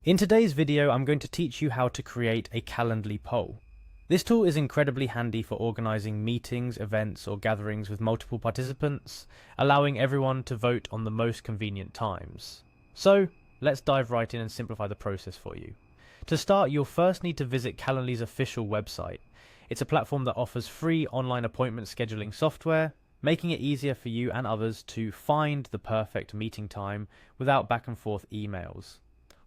In today's video, I'm going to teach you how to create a Calendly poll. This tool is incredibly handy for organizing meetings, events, or gatherings with multiple participants, allowing everyone to vote on the most convenient times. So, let's dive right in and simplify the process for you. To start, you'll first need to visit Calendly's official website. It's a platform that offers free online appointment scheduling software, making it easier for you and others to find the perfect meeting time without back and forth emails.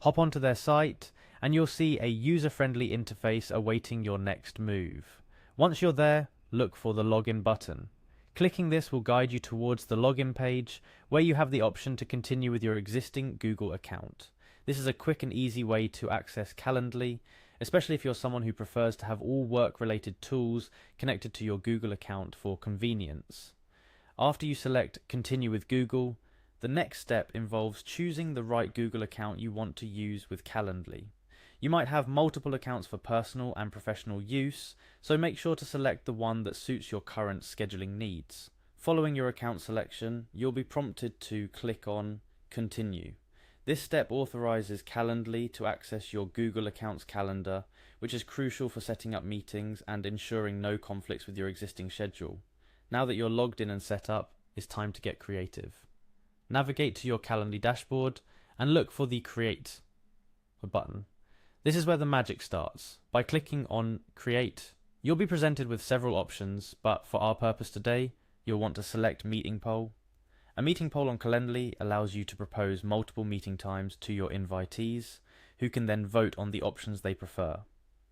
Hop onto their site and you'll see a user-friendly interface awaiting your next move. Once you're there, look for the login button. Clicking this will guide you towards the login page where you have the option to continue with your existing Google account. This is a quick and easy way to access Calendly, especially if you're someone who prefers to have all work-related tools connected to your Google account for convenience. After you select Continue with Google, the next step involves choosing the right Google account you want to use with Calendly. You might have multiple accounts for personal and professional use, so make sure to select the one that suits your current scheduling needs. Following your account selection, you'll be prompted to click on Continue. This step authorizes Calendly to access your Google account's calendar, which is crucial for setting up meetings and ensuring no conflicts with your existing schedule. Now that you're logged in and set up, it's time to get creative. Navigate to your Calendly dashboard and look for the Create button. This is where the magic starts. By clicking on Create, you'll be presented with several options, but for our purpose today, you'll want to select Meeting Poll. A meeting poll on Calendly allows you to propose multiple meeting times to your invitees, who can then vote on the options they prefer.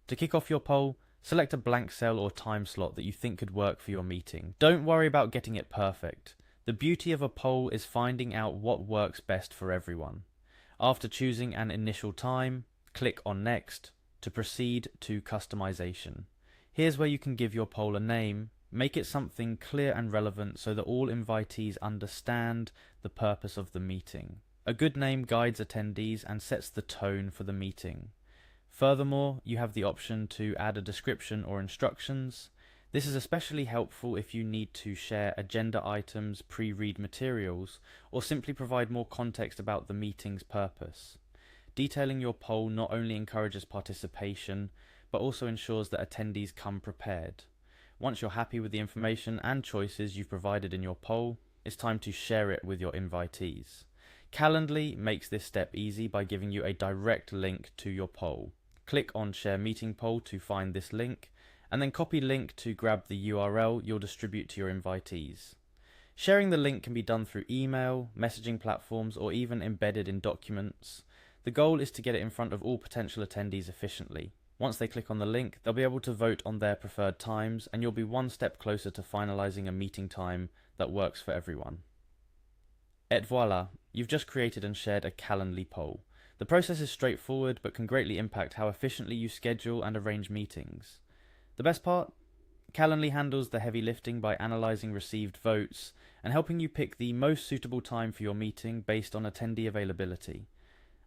To kick off your poll, select a blank cell or time slot that you think could work for your meeting. Don't worry about getting it perfect. The beauty of a poll is finding out what works best for everyone. After choosing an initial time, click on Next to proceed to customization. Here's where you can give your poll a name. Make it something clear and relevant so that all invitees understand the purpose of the meeting. A good name guides attendees and sets the tone for the meeting. Furthermore, you have the option to add a description or instructions. This is especially helpful if you need to share agenda items, pre-read materials, or simply provide more context about the meeting's purpose. Detailing your poll not only encourages participation, but also ensures that attendees come prepared. Once you're happy with the information and choices you've provided in your poll, it's time to share it with your invitees. Calendly makes this step easy by giving you a direct link to your poll. Click on Share Meeting Poll to find this link, and then copy link to grab the URL you'll distribute to your invitees. Sharing the link can be done through email, messaging platforms, or even embedded in documents. The goal is to get it in front of all potential attendees efficiently. Once they click on the link, they'll be able to vote on their preferred times, and you'll be one step closer to finalizing a meeting time that works for everyone. Et voila, you've just created and shared a Calendly poll. The process is straightforward but can greatly impact how efficiently you schedule and arrange meetings. The best part? Calendly handles the heavy lifting by analysing received votes and helping you pick the most suitable time for your meeting based on attendee availability.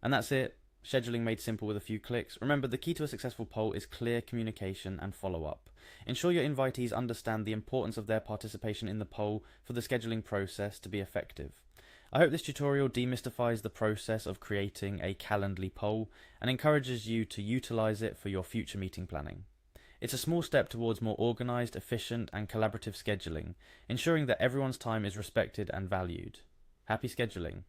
And that's it, scheduling made simple with a few clicks. Remember, the key to a successful poll is clear communication and follow-up. Ensure your invitees understand the importance of their participation in the poll for the scheduling process to be effective. I hope this tutorial demystifies the process of creating a Calendly poll and encourages you to utilise it for your future meeting planning. It's a small step towards more organised, efficient and collaborative scheduling, ensuring that everyone's time is respected and valued. Happy scheduling!